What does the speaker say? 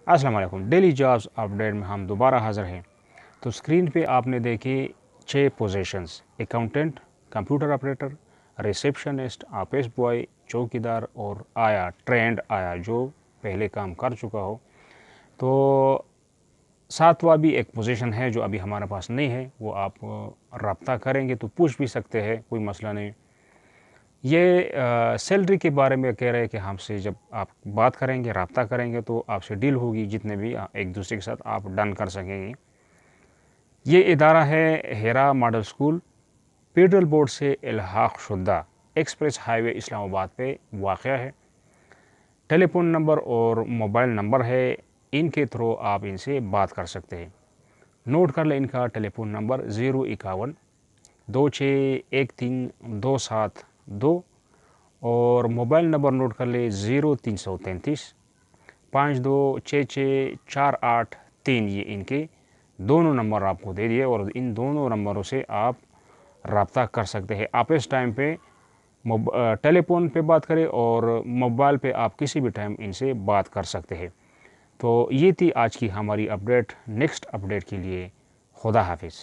السلام علیکم، daily jobs update میں ہم دوبارہ حاضر ہیں۔ تو اسکرین پہ آپ نے دیکھے 6 positions: accountant, computer operator, receptionist, office boy, چوکیدار اور ٹرینڈ آیا جو پہلے کام کر چکا ہو۔ تو 7واں بھی ایک پوزیشن ہے جو ابھی ہمارے پاس نہیں ہے، وہ آپ رابطہ کریں گے تو پوچھ بھی سکتے ہیں، کوئی مسئلہ نہیں۔ یہ سیلری کے بارے میں کہہ رہے ہیں کہ ہم سے جب آپ بات کریں گے، رابطہ کریں گے تو آپ سے ڈیل ہوگی، جتنے بھی ایک دوسرے کے ساتھ آپ ڈن کر سکیں گے۔ یہ ادارہ ہے ہیرا ماڈل اسکول، فیڈرل بورڈ سے الحاق شدہ، ایکسپریس ہائی وے اسلام آباد پہ واقع ہے۔ ٹیلی فون نمبر اور موبائل نمبر ہے، ان کے تھرو آپ ان سے بات کر سکتے ہیں۔ نوٹ کر لیں ان کا ٹیلی فون نمبر 051 2613 272 اور موبائل نمبر نوٹ کر لیں 0333 5266 483۔ یہ ان کے دونوں نمبر آپ کو دے دیے اور ان دونوں نمبروں سے آپ رابطہ کر سکتے ہیں۔ آپ اس ٹائم پہ ٹیلی فون پہ بات کریں اور موبائل پہ آپ کسی بھی ٹائم ان سے بات کر سکتے ہیں۔ تو یہ تھی آج کی ہماری اپڈیٹ۔ نیکسٹ اپڈیٹ کے لیے خدا حافظ۔